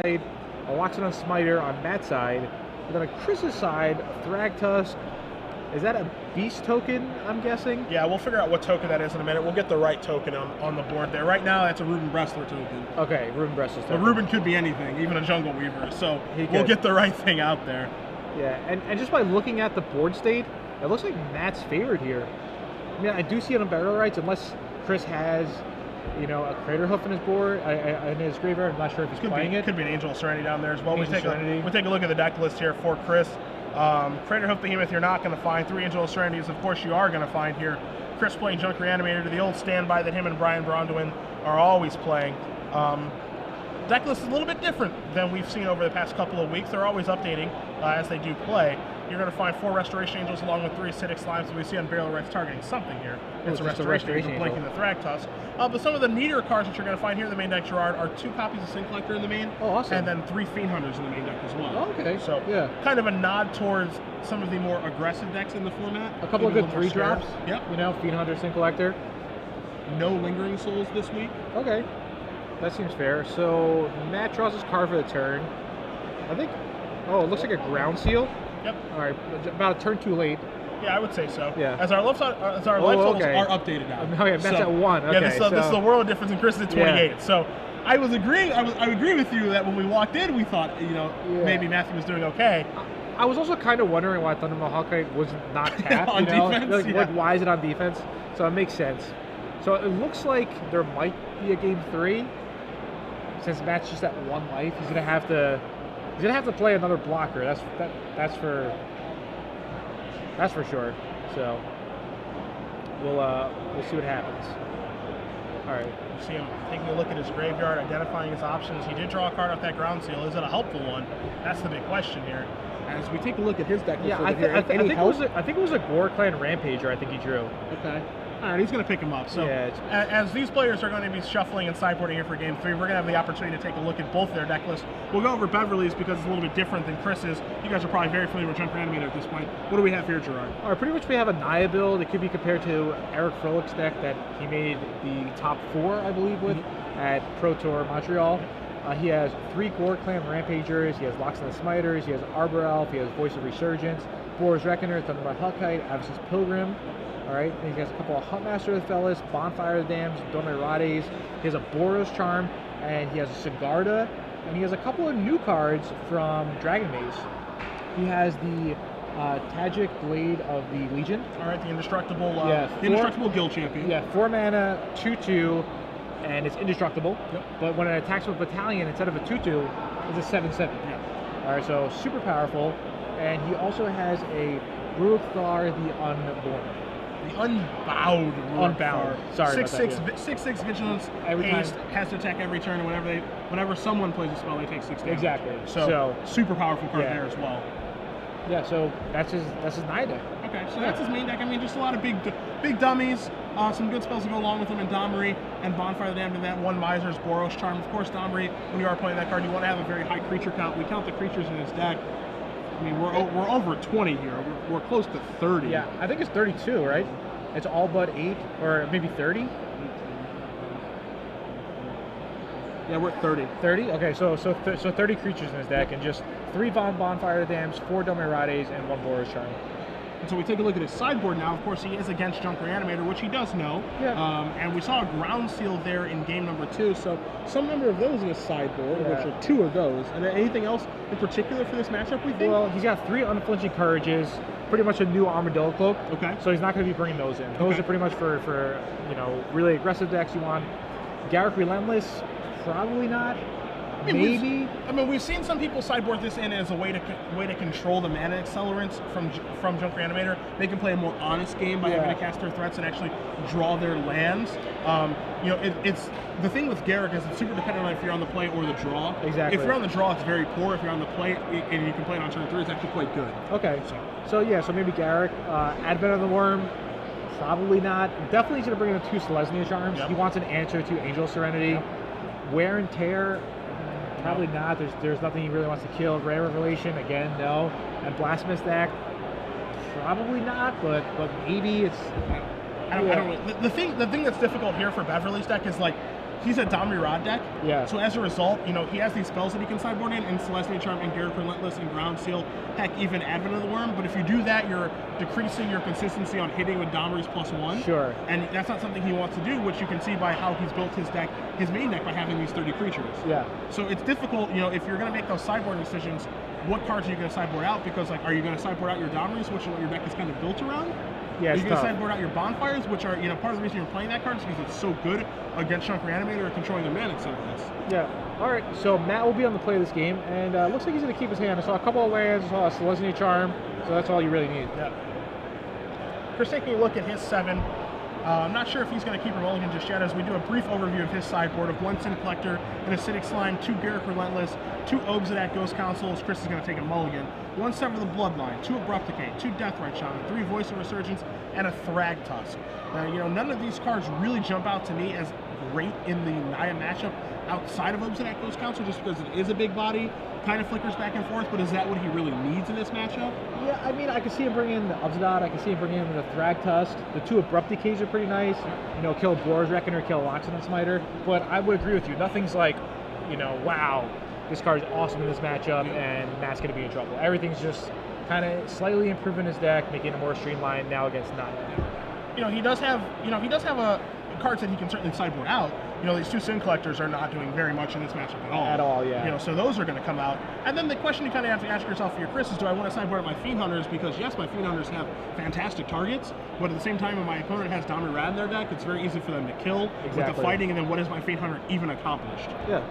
a Loxodon Smiter on Matt's side, and then on Chris's side, a Thragtusk. Is that a beast token, I'm guessing? Yeah, we'll figure out what token that is in a minute. We'll get the right token on the board there. Right now, that's a Ruben Bressler token. Okay, Ruben Bressler token. But Ruben could be anything, even a Jungle Weaver, so we'll get the right thing out there. Yeah, and just by looking at the board state, it looks like Matt's favored here. I mean, I do see it on barrel rights, unless Chris has, you know, a Crater Hoof in his board, in his graveyard. I'm not sure if he's playing it. Could be an Angel of Serenity down there as well. We'll take a look at the deck list here for Chris. Crater Hoof Behemoth you're not going to find. 3 Angel of Serenities, of course, you are going to find here. Chris playing Junk Reanimator to the old standby that him and Brian Bronduin are always playing. Deck list is a little bit different than we've seen over the past couple of weeks. They're always updating as they do play. You're going to find 4 Restoration Angels along with 3 Acidic Slimes that we see on barrel rights targeting something here. It's a Restoration Angel blinking the Thragtusk. But some of the neater cards that you're going to find here in the main deck, Gerard, are 2 copies of Sin Collector in the main. Oh, awesome. And then 3 Fiend Hunters in the main deck as well. Oh, okay. So yeah, kind of a nod towards some of the more aggressive decks in the format. A couple of good 3-drops. Yep. You know, Fiend Hunter, Sin Collector. No Lingering Souls this week. Okay. That seems fair. So Matt draws his card for the turn. I think, oh, it looks like a Ground Seal. Yep. All right, about a turn too late. Yeah, I would say so. Yeah. As our life totals are updated now. Oh yeah, Matt's at 1. Okay, yeah, this is the world difference, and Chris is at 28. Yeah. So I was agreeing. I agree with you that when we walked in, we thought, you know, maybe Matthew was doing okay. I was also kind of wondering why Thundermaw Hawkeye was not tapped on defense. Like, why is it on defense? So it makes sense. So it looks like there might be a game 3. Since Matt's just at 1 life, he's gonna have to play another blocker. That's for sure. So we'll see what happens. All right. You see him taking a look at his graveyard, identifying his options. He did draw a card off that Ground Seal. Is it a helpful one? That's the big question here. As we take a look at his deck, I think it was a Gore Clan Rampager. I think he drew. Okay. All right, he's going to pick him up. So as these players are going to be shuffling and sideboarding here for Game 3, we're going to have the opportunity to take a look at both their deck lists. We'll go over Beverley's because it's a little bit different than Chris's. You guys are probably very familiar with Junk Reanimator at this point. What do we have here, Gerard? All right, pretty much we have a Naya build. It could be compared to Eric Froehlich's deck that he made the top 4, I believe, with at Pro Tour Montreal. He has 3 Gore Clan Rampagers, he has Loxodon Smiters, he has Arbor Elf, he has Voice of Resurgence, Boar's Reckoner, Thunderbolt Huckite, Avicii Pilgrim. Alright, and he has a couple of Huntmaster of the Fellas, Bonfire of the Dams, Domirades, he has a Boros Charm, and he has a Sigarda, and he has a couple of new cards from Dragon Maze. He has the Tajik Blade of the Legion. Alright, the indestructible Guild Champion. Yeah, 4 mana, 2/2. And it's indestructible. Yep. But when it attacks with Battalion, instead of a 2/2, it's a 7/7. Yeah. All right, so super powerful. And he also has a Ruithar the Unborn. The Unbowed. Unbound. Sorry 6/6 Vigilance. Haste, has to attack every turn. And whenever someone plays a spell, they take 6 damage. Exactly. So super powerful card there as well. Yeah, so that's his Naya deck. Okay, so that's his main deck. I mean, just a lot of big dummies. Some good spells to go along with them in Domri and Bonfire of the Damned, and that 1 Miser's Boros Charm. Of course, Domri, when you are playing that card, you want to have a very high creature count. We count the creatures in his deck. I mean, we're over 20 here. We're close to 30. Yeah, I think it's 32, right? It's all but 8, or maybe 30. Yeah, we're at 30. 30? Okay, so 30 creatures in his deck, and just 3 Bonfire of the Dams, 4 Domirades, and 1 Boros Charm. And so we take a look at his sideboard now. Of course, he is against Junk Reanimator, which he does know. Yeah. And we saw a Ground Seal there in game number 2. So some number of those in his sideboard, which are 2 of those. And then anything else in particular for this matchup, we think? Well, he's got 3 Unflinching Courages, pretty much a new Armadillo Cloak. Okay. So he's not going to be bringing those in. Those are pretty much for really aggressive decks you want. Garruk Relentless, probably not. Maybe. We've seen some people sideboard this in as a way to control the mana accelerants from Junk Reanimator. They can play a more honest game by having to cast their threats and actually draw their lands. It's the thing with Garruk is it's super dependent on if you're on the play or the draw. Exactly. If you're on the draw, it's very poor. If you're on the play and you can play it on turn 3, it's actually quite good. Okay. So maybe Garruk. Advent of the Worm. Probably not. Definitely he's going to bring in 2 Selesnya Charms. He wants an answer to Angel Serenity. Wear and Tear. Probably not. There's nothing he really wants to kill. Rare Revelation, again, no. And Blasphemous Act, probably not, but maybe it's... I don't know. The thing that's difficult here for Beverley's deck is, like, he's a Domri Rod deck. Yeah. So as a result, you know, he has these spells that he can sideboard in Celestial Charm and Garruk Relentless and Ground Seal, heck, even Advent of the Worm. But if you do that, you're decreasing your consistency on hitting with Domri's +1. Sure. And that's not something he wants to do, which you can see by how he's built his deck, his main deck, by having these 30 creatures. Yeah. So it's difficult, you know, if you're going to make those sideboard decisions, what cards are you going to sideboard out? Because, like, are you going to sideboard out your Domri's, which is what your deck is kind of built around? Yeah, Are it's you going to tough. sideboard out your Bonfires, which are, you know, part of the reason you're playing that card is because it's so good against Chunk Reanimator or controlling the mana accelerants. Yeah. All right. So Matt will be on the play of this game, and looks like he's going to keep his hand. I saw a couple of lands. I saw a Celestia Charm, so that's all you really need. Yeah. Chris taking a look at his 7. I'm not sure if he's going to keep a mulligan just yet, as we do a brief overview of his sideboard of 1 Sin Collector, an Acidic Slime, 2 Garruk Relentless, 2 Ogs of that Ghost Council, as Chris is going to take a mulligan, 1 Sever the Bloodline, 2 Abrupt Decay, 2 Deathrite Shaman, 3 Voice of Resurgence, and a Thrag Tusk. Now, you know, none of these cards really jump out to me as great in the Naya matchup outside of Ogs of that Ghost Council, just because it is a big body, kind of flickers back and forth, but is that what he really needs in this matchup? Yeah, I mean, I can see him bringing in the Obsidian. I can see him bringing in the Thrag Tusk. The 2 Abrupt Decays are pretty nice. You know, kill Boar's Reckoner, kill Loxodon Smiter. But I would agree with you. Nothing's like, you know, wow, this card is awesome in this matchup, and Matt's going to be in trouble. Everything's just kind of slightly improving his deck, making it more streamlined now against Naya. You know, he does have a cards that he can certainly sideboard out. You know, these 2 Sin Collectors are not doing very much in this matchup at all. At all, yeah. You know, so those are going to come out. And then the question you kind of have to ask yourself for your Chris is, do I want to sideboard out my Fiend Hunters? Because yes, my Fiend Hunters have fantastic targets, but at the same time, when my opponent has Domri Rad in their deck, it's very easy for them to kill with the fighting, and then what has my Fiend Hunter even accomplished? Yeah.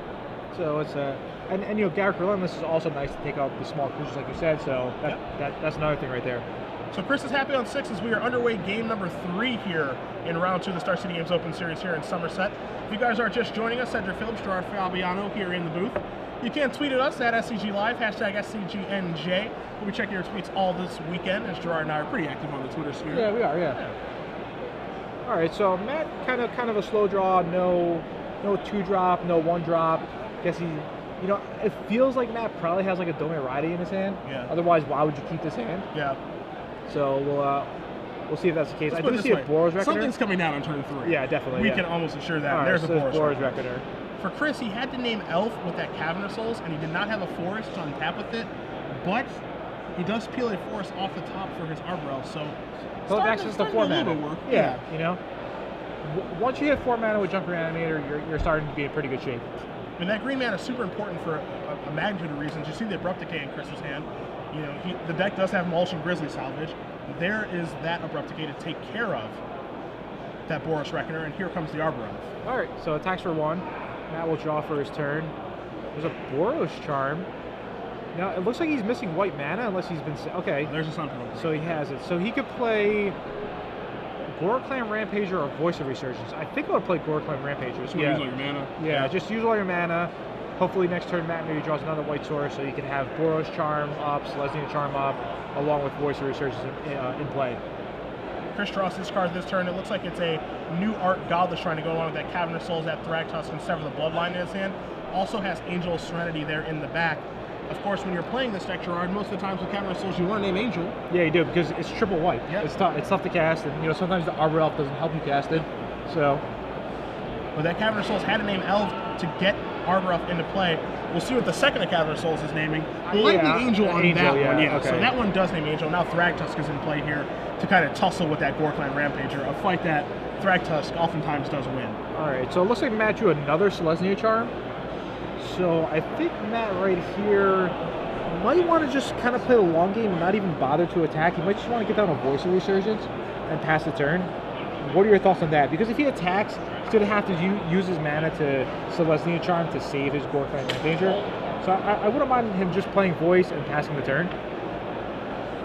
So it's and you know, Garruk Relentless is also nice to take out the small creatures like you said, so that's another thing right there. So Chris is happy on 6 as we are underway game number 3 here in round 2 of the Star City Games Open Series here in Somerset. If you guys are just joining us, Cedric Phillips, Gerard Fabiano here in the booth. You can tweet at us at SCG Live, hashtag SCGNJ. We'll be checking your tweets all this weekend, as Gerard and I are pretty active on the Twitter sphere. Yeah, we are, yeah. All right, so Matt kind of a slow draw, no 2-drop, no 1-drop. Guess he, you know, it feels like Matt probably has like a Dome Ride in his hand. Yeah. Otherwise, why would you keep this hand? Yeah. So we'll see if that's the case. Let's I do see a Boros Reckoner. Something's coming down on turn 3. Yeah, definitely. We can almost assure that. All right, There's so a Boros Reckoner. For Chris, he had to name Elf with that Cavern of Souls, and he did not have a forest to untap with it, but he does peel a forest off the top for his Arbor Elf, so it access to 4 mana. Work. Yeah, you know. Once you hit 4 mana with Junk Reanimator, you're starting to be in pretty good shape. I mean, that green mana is super important for a magnitude of reasons. You see the Abrupt Decay in Chris's hand. You know, the deck does have Mulch and Grizzly salvage. There is that Abrupt Decay to take care of that Boros Reckoner, and here comes the Arbor Elf. All right, so attacks for 1. Matt will draw for his turn. There's a Boros Charm. Now, it looks like he's missing white mana unless he's been... Okay. There's a Sun Penalty. So he has it. So he could play Gorklam Rampager or Voice of Resurgence. I think I would play Gorklam Rampager. Just use all your mana. Yeah, just use all your mana. Hopefully next turn Matt maybe draws another white source so you can have Boros Charm up, Celestia Charm up, along with Voice of Resurgence in play. Chris draws this card this turn. It looks like it's a new art Godless trying to go along with that Cavern of Souls, that Thrag Tusk, and Sever the Bloodline in his hand. Also has Angel of Serenity there in the back. Of course, when you're playing this deck, Gerard, most of the times with Cavern of Souls, you want to name Angel. Yeah, you do, because it's triple white. Yep. It's tough to cast, and you know sometimes the Arbor Elf doesn't help you cast it. So, but that Cavern of Souls had to name Elf to get Arbor Elf into play. We'll see what the second of Cavern of Souls is naming. Likely Angel on that one, yeah. Okay. So that one does name Angel. Now Thragtusk is in play here to kind of tussle with that Gorkland Rampager, a fight that Thragtusk oftentimes does win. All right, so it looks like Matt drew another Celestia Charm. So I think Matt right here might want to just kind of play the long game and not even bother to attack. He might just want to get down a Voice of Resurgence and pass the turn. What are your thoughts on that? Because if he attacks, he's going to have to use his mana to Celestia Charm to save his Gorkland Rampager. So I wouldn't mind him just playing Voice and passing the turn.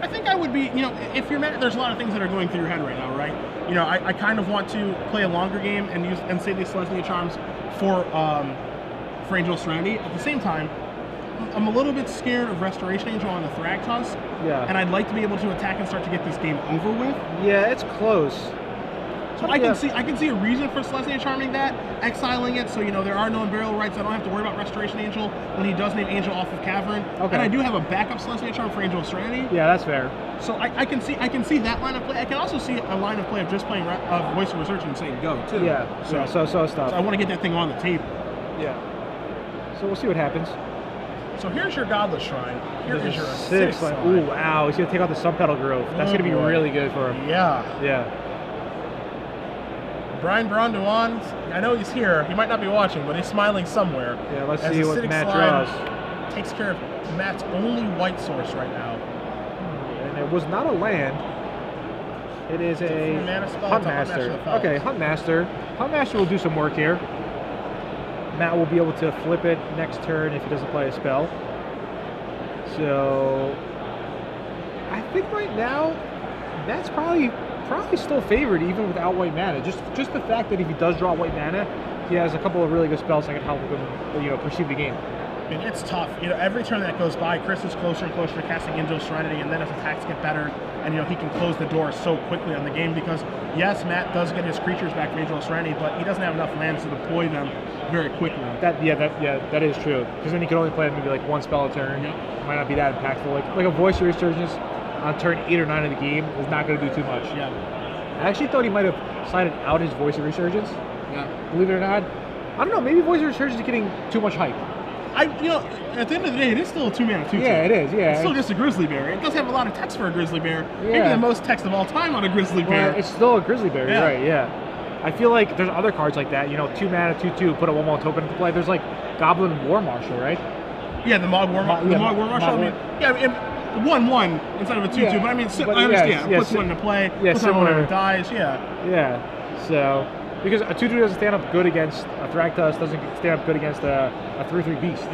I think I would be, you know, if you're mad, there's a lot of things that are going through your head right now, right? You know, I kind of want to play a longer game and save these Celestia Charms for Angel Serenity. At the same time, I'm a little bit scared of Restoration Angel on the Thragtusk. Yeah. And I'd like to be able to attack and start to get this game over with. Yeah, it's close. So I can see a reason for Celestia Charming that, exiling it, so there are no Unburial Rights. I don't have to worry about Restoration Angel when he does name Angel off of Cavern. Okay. And I do have a backup Celestia Charm for Angel of Serenity. Yeah, that's fair. So I can see that line of play. I can also see a line of play of just playing Voice of Research and saying go too. Yeah. So stuff. So I want to get that thing on the table. Yeah. So we'll see what happens. So here's your Godless Shrine. Here is your acidic slime. Ooh, wow. He's gonna take out the Sun Petal Grove. That's gonna be really good for him. Yeah. Yeah. Brian Bronduan, I know he's here. He might not be watching, but he's smiling somewhere. Yeah, let's see what Matt draws. Takes care of Matt's only white source right now. And it was not a land. It is a Huntmaster. Okay, Huntmaster. Huntmaster will do some work here. Matt will be able to flip it next turn if he doesn't play a spell. So I think right now Matt's probably still favored even without white mana. Just the fact that if he does draw white mana, he has a couple of really good spells that can help him, perceive the game. And it's tough. Every turn that goes by, Chris is closer and closer to casting Angel of Serenity, and then his attacks get better, and he can close the door so quickly on the game because yes, Matt does get his creatures back from Angel of Serenity, but he doesn't have enough lands to deploy them very quickly. That is true. Because then he can only play maybe like one spell a turn. Yep. It might not be that impactful. Like a Voice of Resurgence on turn 8 or 9 of the game is not going to do too much. Yeah. I actually thought he might have slided out his Voice of Resurgence. Yeah. Believe it or not. I don't know. Maybe Voice of Resurgence is getting too much hype. At the end of the day, it is still a 2-mana 2/2. Yeah, it is. Yeah. It's still just a Grizzly Bear. It does have a lot of text for a Grizzly Bear. Yeah. Maybe the most text of all time on a Grizzly Bear. Well, it's still a Grizzly Bear. Yeah. Right. Yeah. I feel like there's other cards like that. 2-mana 2/2. Put a 1/1 token into play. There's like Goblin War Marshal, right? Yeah, the Mog War Marshal. Yeah, 1/1 instead of a 2/2. Yeah, but I mean, I understand. Yes, puts one into play. Yeah, puts similar. one when it dies. Yeah. Yeah. So because a 2/2 doesn't stand up good against a Thragtusk, doesn't stand up good against a 3/3 beast.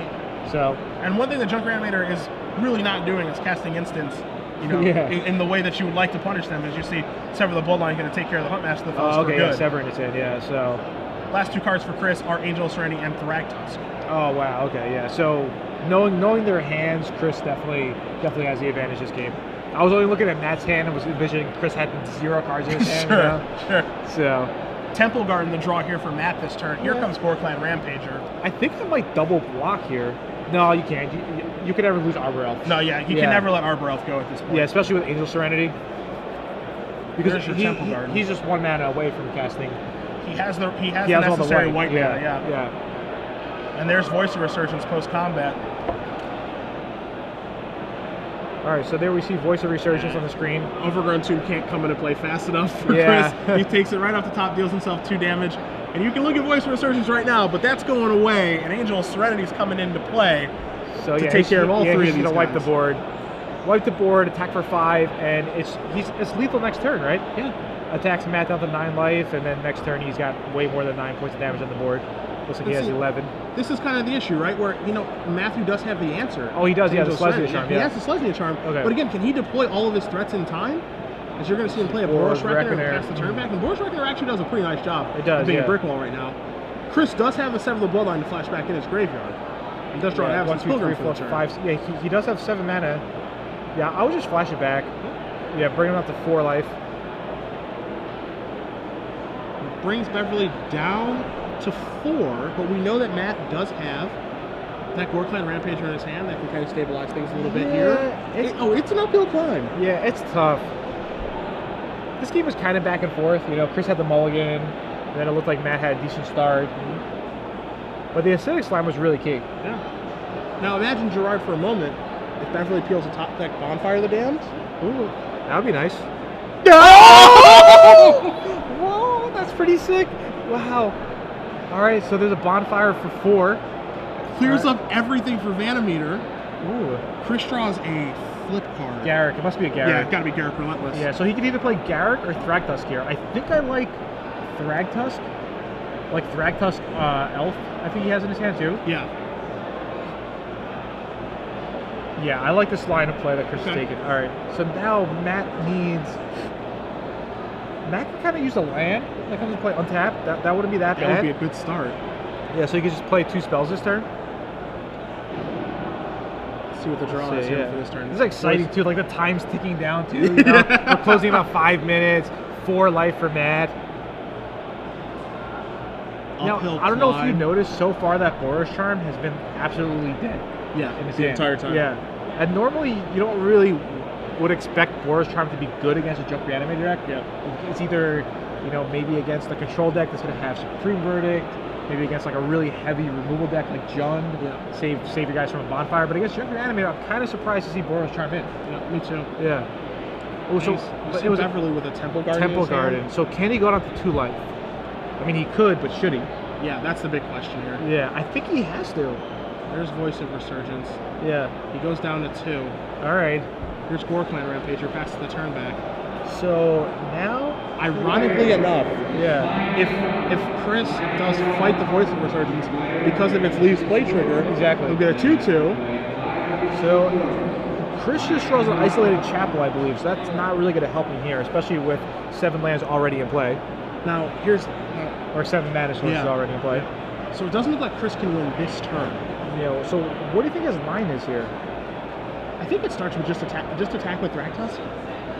So. And one thing that Junk Reanimator is really not doing is casting instants. In the way that you would like to punish them, as you see, Sever the Bloodline going to take care of the Huntmaster the for good. Yeah, Severing is in, yeah. So last 2 cards for Chris are Angel of Serenity and Thragtusk. Oh wow, okay, yeah. So knowing their hands, Chris definitely has the advantage this game. I was only looking at Matt's hand and was envisioning Chris had 0 cards in his hand. Sure. So Temple Garden, the draw here for Matt this turn. Here comes Gorklan Rampager. I think I might double block here. No, you can't. You could never lose Arbor Elf. No, you can never let Arbor Elf go at this point. Yeah, especially with Angel Serenity. Because Temple Garden. He's just 1 mana away from casting. He has the necessary white mana. Yeah. And there's Voice of Resurgence post-combat. All right, so there we see Voice of Resurgence on the screen. Overgrown Tomb can't come into play fast enough for Chris. He takes it right off the top, deals himself 2 damage. And you can look at Voice of Resurgence right now, but that's going away, and Angel of Serenity's coming into play to take care of all 3 of these guys. He's going to wipe the board. Wipe the board, attack for 5, and it's lethal next turn, right? Yeah. Attacks Matt down to 9 life, and then next turn he's got way more than 9 points of damage on the board. Looks like he has 11. This is kind of the issue, right? Where, Matthew does have the answer. Oh, he does. He has the Celestia Charm. He has the Celestia Charm. Okay. But again, can he deploy all of his threats in time? As you're going to see him play a Boros Reckoner and pass the turn back. And Boros Reckoner actually does a pretty nice job of being a brick wall right now. Chris does have the Sever the Bloodline to flash back in his graveyard. He does draw an Absence Pilgrim for the turn. 5. Yeah, he does have 7 mana. Yeah, I would just flash it back. Yeah, bring him up to 4 life. Brings Beverley down to 4, but we know that Matt does have that Gorklan Rampager in his hand that can kind of stabilize things a little bit here. It's an uphill climb. Yeah, it's tough. This game was kind of back and forth. Chris had the mulligan, and then it looked like Matt had a decent start. But the acidic slime was really key. Yeah. Now imagine, Gerard, for a moment, if Beverley peels a top deck Bonfire of the Damned. Ooh, that would be nice. Oh! Whoa, that's pretty sick. Wow. All right, so there's a Bonfire for 4. Clears up everything for VanMeter. Ooh. Chris draws a flip card. Garrick. It must be a Garrick. Yeah, it's got to be Garrick Relentless. Yeah, so he could either play Garrick or Thragtusk here. I think I like Thragtusk. Like Thragtusk Elf, I think he has in his hand too. Yeah. Yeah, I like this line of play that Chris is taking. All right, so now Matt can kind of use a land that comes to play untapped. That wouldn't be that bad. That would be a good start. Yeah, so he could just play 2 spells this turn. See what the draw is here for this turn. This is exciting too. Like the time's ticking down too. We're closing about 5 minutes. 4 life for Matt. uphill I don't know if you climb. noticed so far that Boros Charm has been absolutely dead. Yeah, in his the hand. entire time. Yeah, and normally you don't really would expect Boros Charm to be good against a Junk Reanimator deck. Yeah. It's either, you know, maybe against a control deck that's going to have Supreme Verdict, maybe against like a really heavy removal deck like Jund, save your guys from a bonfire. But against Junk Reanimator, I'm kind of surprised to see Boros Charm in. Yeah, me too. Yeah. Oh, so But it was Beverley with a Temple Garden. Temple Garden. So can he go down to 2 life? I mean, he could, but should he? Yeah, that's the big question here. Yeah, I think he has to. There's Voice of Resurgence. Yeah. He goes down to 2. All right. Here's Goreclan Rampager, passes the turn back. So now, Ironically enough, yeah, if Chris does fight the Voice of Resurgence because of its Leaves play trigger, exactly. he'll get a 2/2. So Chris just draws an isolated Chapel, I believe. So that's not really going to help him here, especially with 7 lands already in play, Now here's or 7 mana sources already in play. So it doesn't look like Chris can win this turn. You know, so what do you think his line is here? I think it starts with just attack with Thragtusk.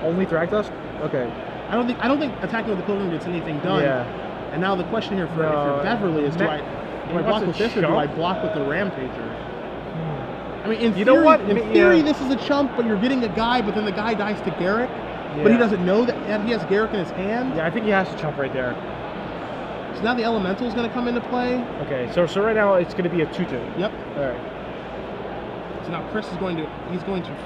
Only Thragtusk? Okay. I don't think attacking with the Pilgrim gets anything done. Yeah. And now the question here for if you're Beverly is do I block with this or do I block with the Rampager? I mean, in theory, this is a chump, but you're getting a guy, but then the guy dies to Garrick, but he doesn't know that he has Garrick in his hand. Yeah, I think he has to chump right there. So now the Elemental is going to come into play. Okay, so right now it's going to be a 2/2. Yep. All right. So now Chris is going to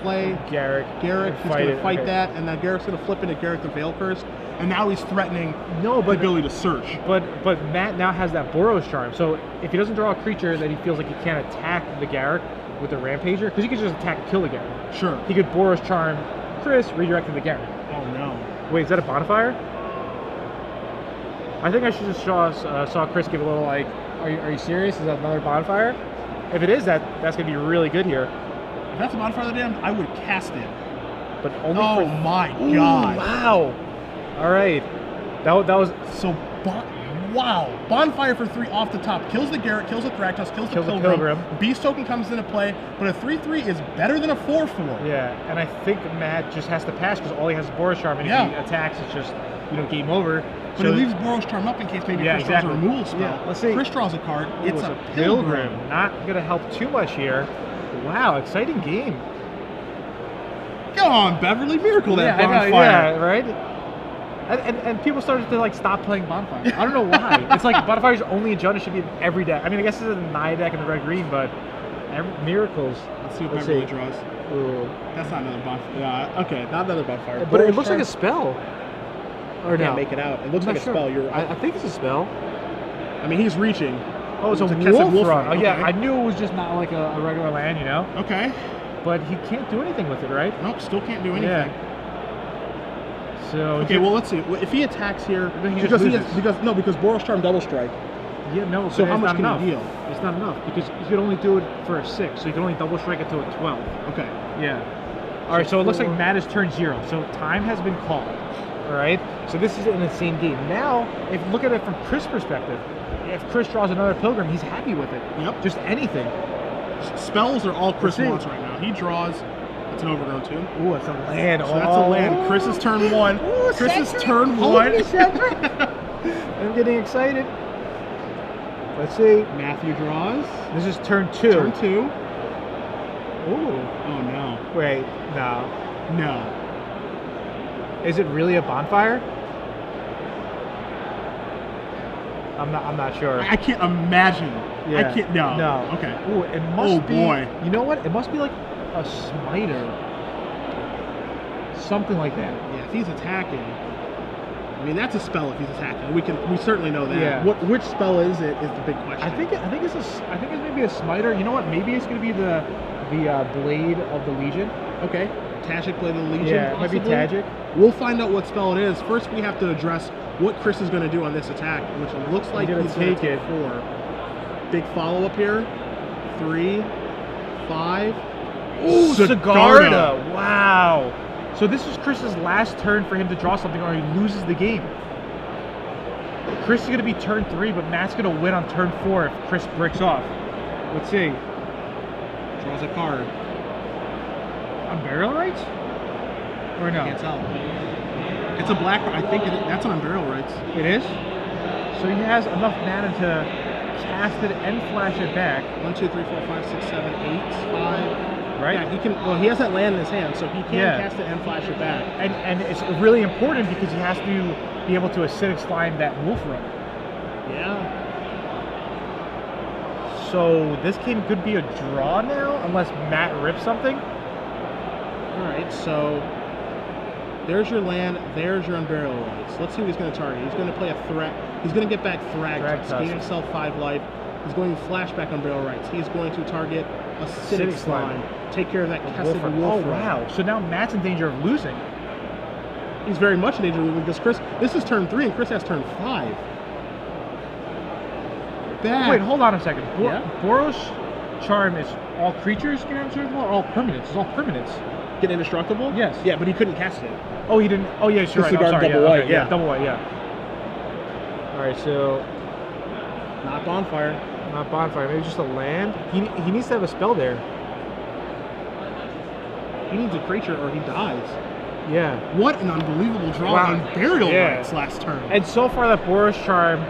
play Garrick. He's going to fight that, and now Garrick's going to flip into Garrick the Veil Curse, and now he's threatening the ability to search. But Matt now has that Boros Charm, so if he doesn't draw a creature that he feels like he can't attack the Garrick with the Rampager, because he could just attack and kill the Garrick. Sure. He could Boros Charm Chris, redirect to the Garrick. Oh no. Wait, is that a bonfire? I think I should just saw Chris give a little like, are you serious? Is that another bonfire? If it is, that's going to be really good here. If that's a bonfire of the damned, I would cast it. But only oh my god. Wow. All right. That was... So, wow. Bonfire for 3 off the top. Kills the Garrett, kills the Thragtusk, kills the Pilgrim. Beast Token comes into play, but a 3/3 is better than a 4/4. Yeah, and I think Matt just has to pass because all he has is Boros Charm, and if he attacks, it's just, game over. But he leaves Boros Charm up in case maybe Chris draws a removal spell. Yeah, let's see. Chris draws a card. It's a Pilgrim. Not going to help too much here. Wow, exciting game. Come on, Beverly, miracle that bonfire. Yeah, right? And people started to stop playing Bonfire. I don't know why. It's like Bonfire's only in Jund. It should be in every deck. I mean, I guess it's in the Naya deck and the red-green, but miracles. Let's see what Beverly draws. Ooh. That's not another Bonfire. Yeah, okay, not another Bonfire. But it looks like a spell. Or can't make it out. It looks like a spell. I think it's a spell. I mean, he's reaching. Oh, it's a wolf run. Oh, yeah, I knew it was just not like a regular land, Okay. But he can't do anything with it, right? Nope, still can't do anything. Yeah. So okay, well, let's see. If he attacks here, because Boros Charm double strike. Yeah, no. So how much can he deal? It's not enough because you can only do it for a 6, so you can only double strike it to a 12. Okay. Yeah. All right, so it looks like Matt is turn 0. So time has been called. All right. So this is an insane game. Now, if you look at it from Chris' perspective, if Chris draws another Pilgrim, he's happy with it. Yep. Just anything. Spells are all Chris wants right now. He draws. It's an overgrown 2. Ooh, it's a land. So that's a land. Chris's turn 1. Ooh, Chris's turn 1. I'm getting excited. Let's see. Matthew draws. This is turn 2. Turn 2. Ooh. Oh no. Wait, no. No. Is it really a bonfire? I'm not sure. I can't imagine. Yeah. I can't. No. No. Okay. Ooh, it must be. Oh boy. You know what? It must be like a smiter. Something like that. Yeah. If he's attacking, I mean that's a spell. If he's attacking, we certainly know that. Yeah. Which spell is it? Is the big question. I think it's maybe a smiter. You know what? Maybe it's gonna be the Blade of the Legion. Okay. Tajik Blade of the Legion. Yeah, it might be Tajik. We'll find out what spell it is. First, we have to address what Chris is going to do on this attack, which it looks like he's going to take 4. Big follow-up here. 3, 5. Ooh, Sigarda. Wow. So this is Chris's last turn for him to draw something or he loses the game. Chris is going to be turn 3, but Matt's going to win on turn 4 if Chris breaks off. Let's see. Draws a card. Unburial Rites? Or no? Can't tell. It's a black. I think that's an Unburial Rites. It is? So he has enough mana to cast it and flash it back. 1, 2, 3, 4, 5, 6, 7, 8, 5. Right? Yeah, he can. Well, he has that land in his hand, so he can cast it and flash it back. And it's really important because he has to be able to acidic slime that wolf run. Yeah. So this game could be a draw now, unless Matt rips something. All right, so there's your land, there's your Unburial Rights. Let's see what he's going to target. He's going to play a threat. He's going to get back Thragtusk, gain himself 5 life. He's going to flashback Unburial Rights. He's going to target Acidic Slime. Take care of that Kessid Wolf. Oh, wow. So now Matt's in danger of losing. He's very much in danger of losing because Chris, this is turn 3 and Chris has turn 5. Bad. Wait, hold on a second. Boros Charm is all creatures get indestructible or all permanents? It's all permanents. Get indestructible? Yes. Yeah, but he couldn't cast it. Oh, he didn't. Oh, yeah, you're right. Disregard Sorry, double white, yeah. Double white, yeah. All right, so not Bonfire. Not Bonfire. Maybe just a land. He needs to have a spell there. He needs a creature or he dies. Yeah. What an unbelievable draw on Burial Rights last turn. And so far, that Boros Charm,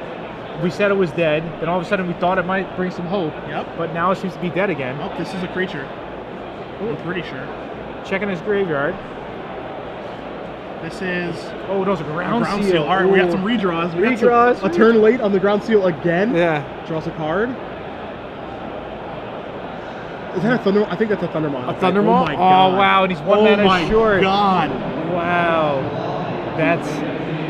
we said it was dead. Then all of a sudden, we thought it might bring some hope. Yep. But now it seems to be dead again. Oh, this is a creature. I'm pretty sure. Checking his graveyard. This is... Oh, those are ground seal. All right, we got some redraws. Redraws. A turn late on the ground seal again. Yeah. Draws a card. Is that a Thunder? I think that's a Thundermaw. A Thundermaw? Oh my god. Oh wow, and he's one mana short. Oh my god. Wow.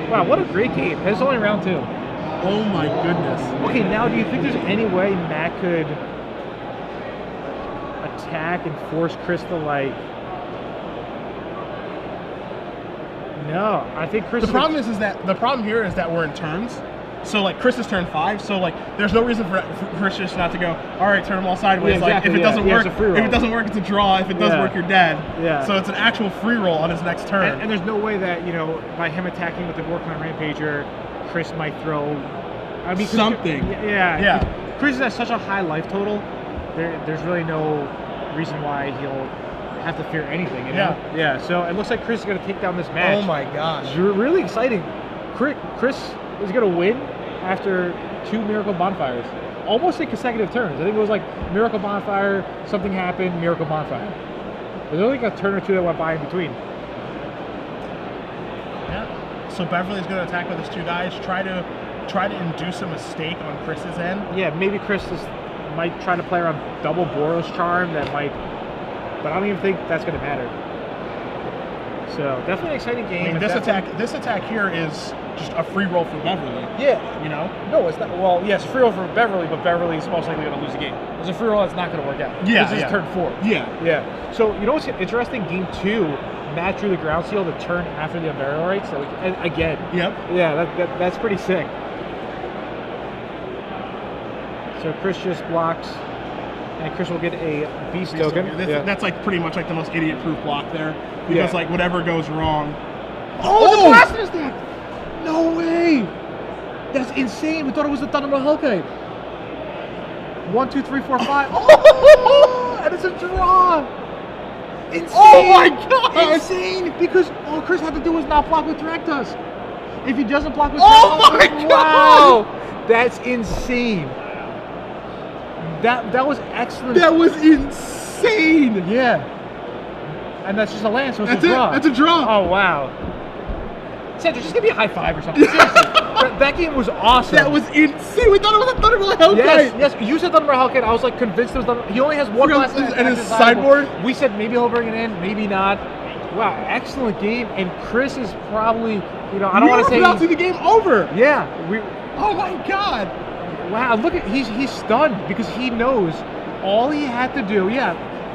Wow, what a great game. It's only round 2. Oh my goodness. Okay, now do you think there's any way Matt could attack and force Chris to like... No, I think Chris... The problem here is that we're in turns. So like Chris is turn 5, so like there's no reason for Chris just not to go, all right, turn them all sideways. Yeah, exactly, like if it doesn't work, it's it's a draw. If it does work, you're dead. Yeah. So it's an actual free roll on his next turn. And there's no way that, you know, by him attacking with the Warclan Rampager, Chris might throw something. Yeah. Chris has such a high life total. There's really no reason why he'll have to fear anything. You know? Yeah. So it looks like Chris is going to take down this match. Oh my gosh. It's really exciting. Chris is going to win after 2 Miracle Bonfires. Almost in consecutive turns. I think it was like Miracle Bonfire, something happened, Miracle Bonfire. There's only like a turn or 2 that went by in between. Yeah. So Beverly's going to attack with his 2 guys, try to induce a mistake on Chris's end. Yeah, maybe Chris might try to play around double Boros Charm that might, but I don't even think that's going to matter. So definitely an exciting game. I mean, this attack here is just a free roll for Beverly. Yeah, you know. No, it's not. Well, yes, free roll for Beverly, but Beverly's most likely going to lose the game. It's a free roll that's not going to work out. Yeah, this is turn 4. Yeah. So you know what's interesting? Game 2, Matt drew the ground seal the turn after the Unburial Rights. So again. Yep. Yeah, that's pretty sick. So Chris just blocks, and Chris will get a beast token. That's like pretty much like the most idiot-proof block there, because like whatever goes wrong. Oh, the Blasphemous deck! No way! That's insane. We thought it was the Thunderbolt Hellkite. 1, 2, 3, 4, 5. Oh, and it's a draw. Insane! Oh my god! Insane! Because all Chris had to do was not block with Thragtusk. If he doesn't block with Thragtusk, my god! Wow! That's insane. That was excellent. That was insane. Yeah. And that's just a land, so it's a draw. That's a draw. Oh wow. Sandra, just give me a high five or something. Seriously. that game was awesome. That was insane. We thought it was a Thunderbolt Hellkite. Yes. You said Thunderbolt Hellkite. I was like convinced it was Thunderbolt. He only has 1 class and his sideboard. We said maybe he'll bring it in, maybe not. Wow, excellent game. And Chris is probably, you know, I don't want to say about to see the game over. Yeah. Oh my god. Wow, look at he's stunned because he knows all he had to do. Yeah,